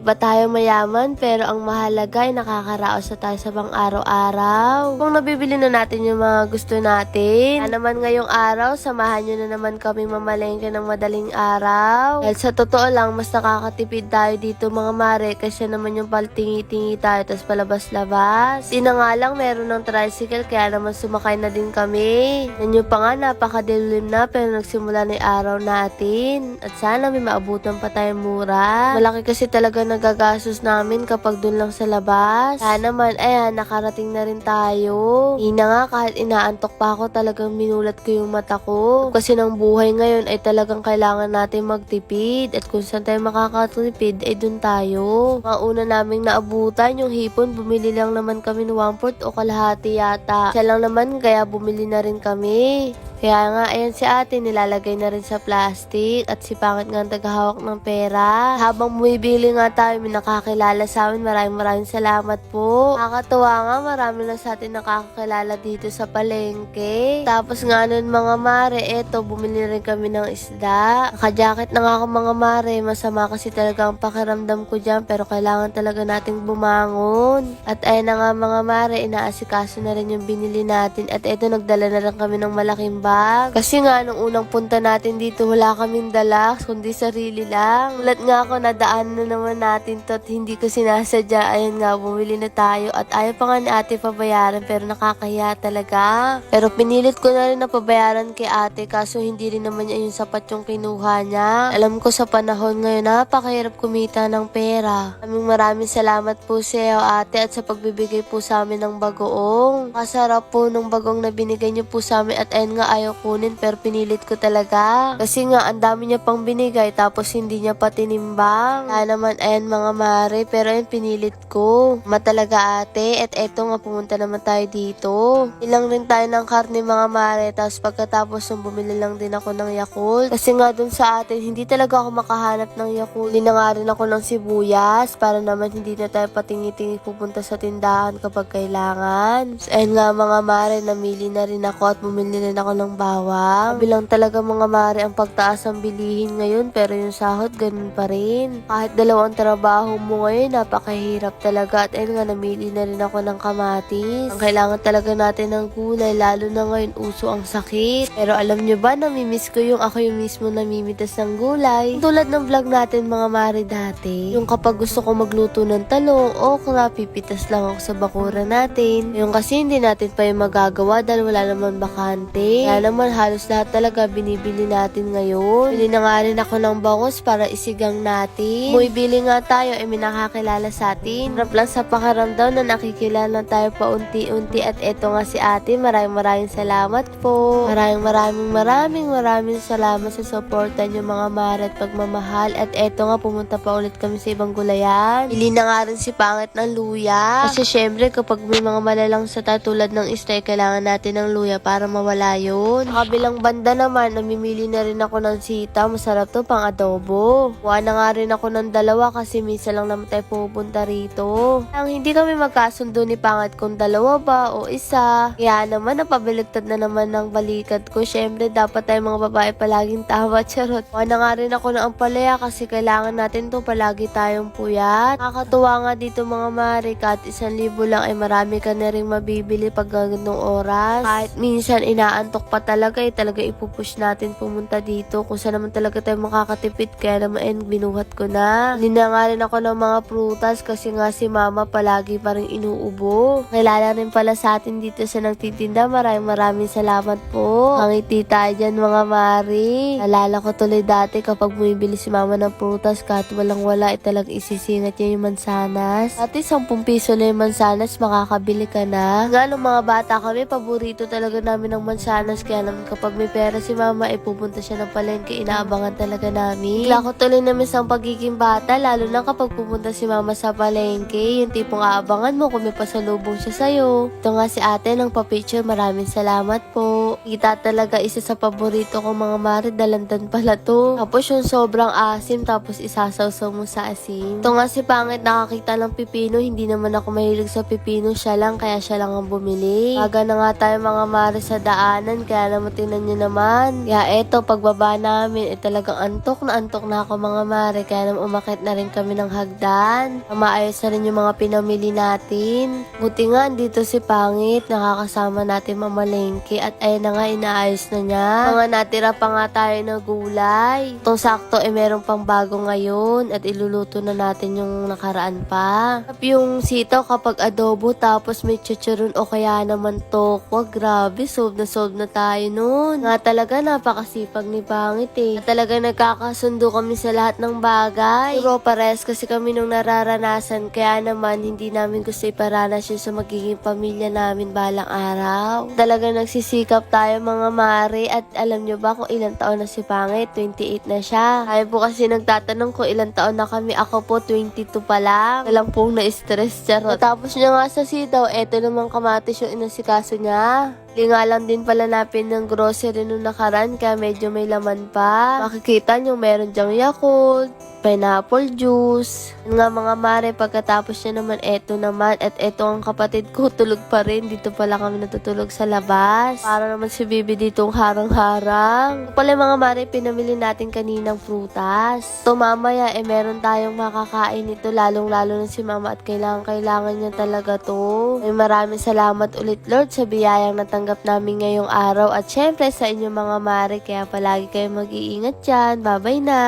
ba tayo mayaman, pero ang mahalaga ay nakakaraos na tayo sa pang-araw-araw. Kung nabibili na natin yung mga gusto natin, naman ngayong araw, samahan nyo na naman kami mamalengke ng madaling araw. Dahil sa totoo lang, mas nakakatipid tayo dito mga mare, kasi naman yung paltingi-tingi tayo, tas palabas-labas. Di na nga lang, meron ng tricycle, kaya naman sumakay na din kami. Nanyo pa nga, napakadilim na, pero nagsimula na yung araw natin. At sana may maabutan pa tayo mura. Malaki kasi talaga nagagastos namin kapag dun lang sa labas. Kaya naman, ayan, nakarating na rin tayo. Ina nga, kahit inaantok pa ako, talagang minulat ko yung mata ko. Kasi ng buhay ngayon ay talagang kailangan natin magtipid. At kung saan tayo makakatipid, ay dun tayo. Mga una naming naabutan, yung hipon, bumili lang naman kami ng 1/4 o kalahati yata. Siya lang naman, kaya bumili na rin kami. Kaya nga, ayan si ate, nilalagay na rin sa plastic at si Pangit nga ang tagahawak ng pera. Habang bumibili nga tayo, may nakakilala sa amin. Maraming salamat po. Nakakatuwa nga, marami na sa atin nakakilala dito sa palengke. Tapos nga nun mga mare, eto, bumili rin kami ng isda. Naka-jacket na nga ako mga mare, masama kasi talaga ang pakiramdam ko dyan, pero kailangan talaga nating bumangon. At ayan na nga mga mare, inaasikaso na rin yung binili natin. At eto, nagdala na rin kami ng malaking bag. Kasi nga, nung unang punta natin dito, wala kaming dala, kundi sarili lang. Ulat nga ako, nadaan na naman natin to at hindi ko sinasadya. Ayan nga, bumili na tayo at ayaw pa nga ni ate pabayaran, pero nakakahiya talaga. Pero pinilit ko na rin na pabayaran kay ate, kaso hindi rin naman niya yung sapat yung kinuha niya. Alam ko sa panahon ngayon, napakahirap kumita ng pera. Maraming salamat po sa iyo ate at sa pagbibigay po sa amin ng bagoong. Kasarap po nung bagong na binigay niyo po sa amin at ayun nga, ayaw kunin pero pinilit ko talaga. Kasi nga, ang dami niya pang binigay tapos hindi niya pa tinimbang. Kaya naman, ayan mga mare, pero ayun, pinilit ko. Matalaga ate, at eto nga, pumunta naman tayo dito. Ilang rin tayo ng karne mga mare, tapos pagkatapos nung bumili lang din ako ng Yakult. Kasi nga dun sa atin, hindi talaga ako makahanap ng Yakult. Hindi na nga rin ako ng sibuyas, para naman hindi na tayo patingi-tingi pupunta sa tindahan kapag kailangan. So, ayun nga mga mare, namili na rin ako at bumili rin ako ng bawang. Bilang talaga mga mare ang pagtaas ng bilihin ngayon, pero yung sahod ganun pa rin. Kahit dalawang trabaho mo ngayon, napakahirap talaga. At ayun nga, namili na rin ako ng kamatis. Ang kailangan talaga natin ng gulay, lalo na ngayon uso ang sakit. Pero alam nyo ba, namimiss ko yung ako yung mismo namimitas ng gulay. Tulad ng vlog natin mga mare dati, yung kapag gusto ko magluto ng talong, okra, pipitas lang ako sa bakura natin. Yung kasi hindi natin pa yung magagawa dahil wala naman bakante. Kaya naman halos lahat talaga binibili natin ngayon. Bili na nga rin ako ng bangos para isigang natin. Bumibili nga tayo, may nakakilala sa atin. Harap lang sa pakaramdaw na nakikilala tayo pa unti-unti. At eto nga si ate, maraming salamat po. Maraming salamat sa suporta nyo mga mare at pagmamahal. At eto nga, pumunta pa ulit kami sa ibang gulayan. Bili na nga rin si Pangit ng luya. Kasi syempre kapag may mga malalang sa tulad ng isda, kailangan natin ng luya para mawala yun. Sa kabilang banda naman, namimili na rin ako ng sita. Masarap to pang adobo. Kuha na nga rin ako ng dalawa kasi minsan lang naman tayo pupunta rito. Ang hindi kami magkasundo ni Pangit kung dalawa ba o isa. Kaya naman, napabaligtad na naman ng balikat ko. Syempre, dapat tayo mga babae palaging tawa, charot. Kuha na nga rin ako ng ampalaya kasi kailangan natin to palagi tayong puyat. Nakakatuwa nga dito mga mare, kahit 1,000 lang ay marami ka na rin mabibili pag ganitong oras. Kahit minsan inaantok pa talaga ipupush natin pumunta dito kung saan naman talaga tayo makakatipid. Kaya naman binuhat ko na. Hindi na nga rin ako ng mga prutas kasi nga si mama palagi pa rin inuubo. Kilala rin pala sa atin dito sa nagtitinda. Maraming salamat po. Ngiti tayo dyan mga mari. Nalala ko tuloy dati kapag bumibili si mama ng prutas kahit walang wala talagang isisingat niya yung mansanas. Dati 10 piso na yung mansanas, makakabili ka na. Nga nung mga bata kami, paborito talaga namin ng mansanas. Kaya naman kapag may pera si mama, pupunta siya ng palengke, inaabangan talaga namin. Bigla ko tuloy na miss ang pagiging bata, lalo na kapag pupunta si mama sa palengke, yung tipong aabangan mo kung may pasalubong siya sa'yo. Ito nga si ate ng papicture, maraming salamat po. Kita talaga isa sa paborito ko mga mare, dalandan pala to. Tapos yung sobrang asim, tapos isasawsaw mo sa asin. Ito nga si Pangit, nakakita ng pipino, hindi naman ako mahilig sa pipino, siya lang, kaya siya lang ang bumili. Aga na nga tayo mga mare sa daanan, kaya naman tingnan nyo naman. Kaya eto, pagbaba namin, talagang antok na ako mga mare, kaya naman umakit na rin kami ng hagdan. Maayos na rin yung mga pinamili natin. Buti nga, dito si Pangit, nakakasama natin mamalengke at ayun na nga, inaayos na niya. Mga natira pa nga tayo na gulay. Itong sakto, meron pang bago ngayon at iluluto na natin yung nakaraan pa. Yung sitaw kapag adobo tapos may chicharon o kaya naman tokwa, grabe, solve na tayo nun. Nga talaga, napakasipag ni Pangit Talaga nagkakasundo kami sa lahat ng bagay. Pero pares kasi kami nung nararanasan, kaya naman hindi namin gusto iparanas yun sa magiging pamilya namin balang araw. Talaga nagsisikap tayo mga mare, at alam nyo ba kung ilang taon na si Pangit? 28 na siya. Ay po kasi nagtatanong kung ilang taon na kami. Ako po 22 pa lang. Walang pong na-stress, charot. Tapos niya nga sa sitaw, eto naman kamatis yung inasikaso niya. Hindi nga lang din pala napin ng grocery nung nakaraan, kaya medyo may laman pa. Makikita nyo meron dyang Yakult, pineapple juice. Yun nga mga mare, pagkatapos niya naman eto naman, at eto ang kapatid ko, tulog pa rin. Dito pala kami natutulog sa labas. Para naman si Bibi ditong harang-harang. Pala mga mare, pinamili natin kaninang prutas. So mamaya, meron tayong makakain ito, lalong-lalo na si mama, at kailangan niya talaga to. Ay maraming salamat ulit Lord sa biyayang natanggap namin ngayong araw, at syempre sa inyong mga mare, kaya palagi kayo mag-iingat dyan. Bye-bye na!